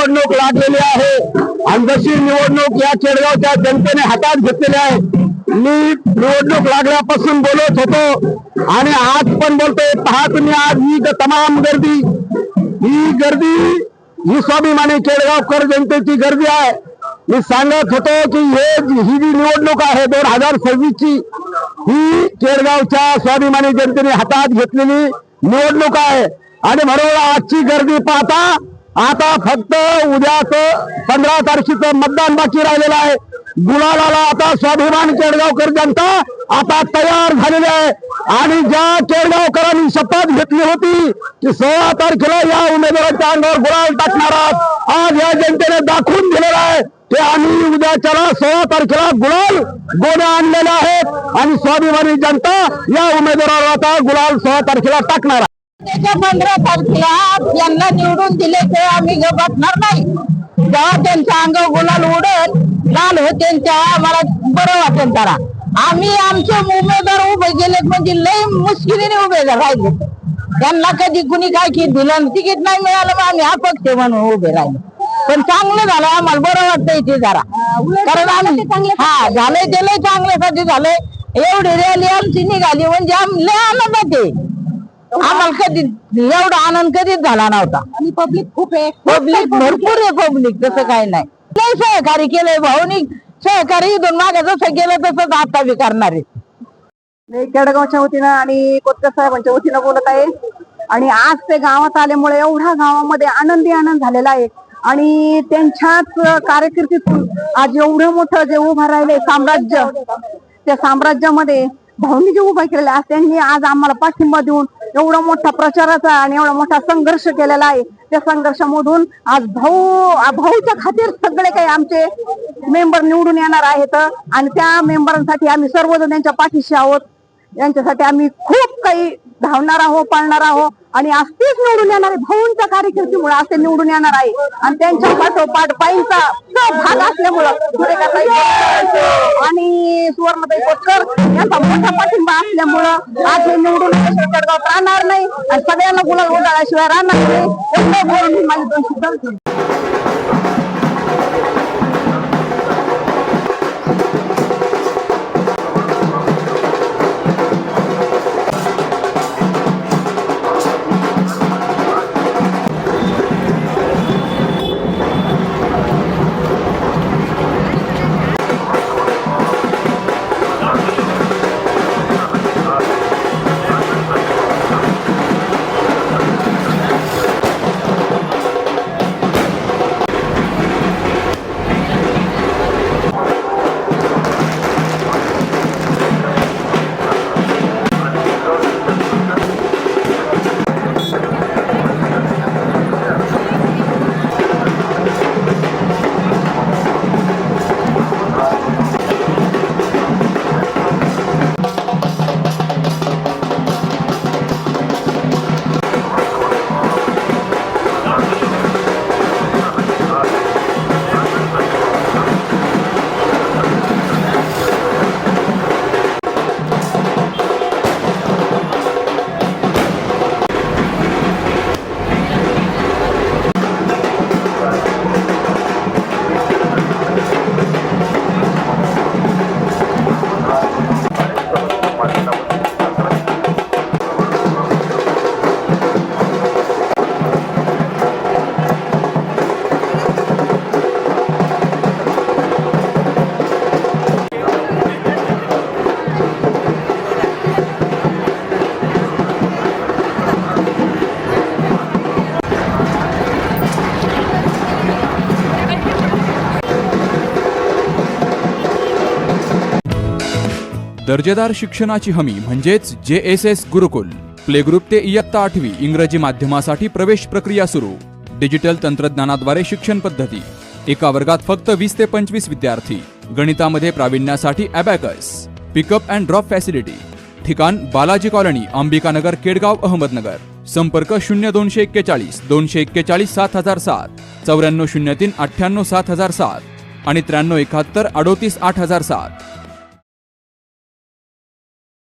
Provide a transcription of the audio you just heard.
निवडणूक लागलेली आहे आणि जशी निवडणूक या केडगावच्या जनतेने हातात घेतलेली आहे. मी निवडणूक लागल्यापासून बोलत होतो आणि आज पण बोलतोय. पहा तुम्ही आज ही तमाम गर्दी, ही गर्दी ही स्वाभिमानी केडगावकर जनतेची गर्दी आहे. मी सांगत होतो की ही जी निवडणूक आहे 2026 ची, ही केडगावच्या स्वाभिमानी जनतेने हातात घेतलेली निवडणूक आहे आणि म्हणून आजची गर्दी पाहता आता फक्त उद्याच 15 तारखेचं मतदान बाकी राहिलेलं आहे. गुलालाला आता स्वाभिमान केडगावकर जनता आता तयार झालेली आहे आणि ज्या केडगावकरांनी शपथ घेतली होती की 16 तारखेला या उमेदवाराच्या अंगावर गुलाल टाकणार आहात, आज या जनतेने दाखवून दिलेलं आहे की आम्ही उद्याच्याला 16 तारखेला गुलाल गोण्या आणलेल्या आहेत आणि स्वाभिमानी जनता या उमेदवाराला आता गुलाल 16 तारखेला टाकणार आहे. त्याच्या 15 तारखेला यांना निवडून दिले ते आम्ही बसणार नाही. जेव्हा त्यांच्या अंगावर गुलाल उडेल, लाल होते आम्हाला बरं वाटेल. जरा आम्ही आमचे उमेदवार उभे गेलेत म्हणजे लई मुश्किलीने उभे राहिले. त्यांना कधी कुणी काय दिलं तिकीट नाही मिळालं मग आम्ही अपक्ष म्हणून उभे राहिले. पण चांगलं झालं, आम्हाला बरं वाटतंय ते जरा, कारण आम्ही झालंय ते लय चांगल्यासाठी झालंय. एवढी रॅली आमची निघाली म्हणजे लय आनंदात आहे. आम्हाला कधी एवढा आनंद कधीच झाला नव्हता. आणि पब्लिक खूप आहे, पब्लिक भरपूर आहे. पब्लिक तसं काही नाही, लय सहकारी केलंय भाऊनी. सहकारी इथून मागे जसं केलं तसंच आता बी करणार आहे. मी केडगावच्या वतीनं आणि कोतकर साहेबांच्या वतीनं बोलत आहे. आणि आज ते गावात आल्यामुळे एवढा गावामध्ये आनंद झालेला आहे आणि त्यांच्याच कारकिर्दीतून आज एवढं मोठं जे उभं राहिले साम्राज्य, त्या साम्राज्यामध्ये भाऊनी जे उभा केलेला आहे त्यांनी आज आम्हाला पाठिंबा देऊन एवढा मोठा प्रचाराचा आणि एवढा मोठा संघर्ष केलेला आहे. त्या संघर्षामधून आज भाऊच्या खातीर सगळे काही आमचे मेंबर निवडून येणार आहेत आणि त्या मेंबरांसाठी आम्ही सर्वजण त्यांच्या पाठीशी आहोत. यांच्यासाठी आम्ही खूप काही धावणार आहोत, पाळणार आहोत आणि आज तेच निवडून येणार आहे. भाऊंच्या कार्यकिर्दीमुळे असे निवडून येणार आहे आणि त्यांच्या पाठोपाठ पायीचा भाग असल्यामुळं आणि सुवर्णताई कोतकर यांचा मोठा पाठिंबा असल्यामुळं आज हे निवडून केडगावात राहणार नाही आणि सगळ्यांना गुलाल उधळल्याशिवाय राहणार नाही. एवढं बोलून मी माझी 2 शब्द दर्जेदार शिक्षणाची हमी म्हणजेच JSS गुरुकुल. प्ले ग्रुप ते इयत्ता 8वी इंग्रजी माध्यमासाठी प्रवेश प्रक्रिया सुरू. डिजिटल तंत्रज्ञानाद्वारे शिक्षण पद्धती. एका वर्गात फक्त 20 ते 25 विद्यार्थी. गणितामध्ये प्रावीण्यासाठी abacus. Pickup and drop facility. ठिकाण बालाजी कॉलनी, अंबिकानगर, केडगाव, अहमदनगर. संपर्क 0241 241 7007, 9403 98 7007 आणि 9371 38 8007.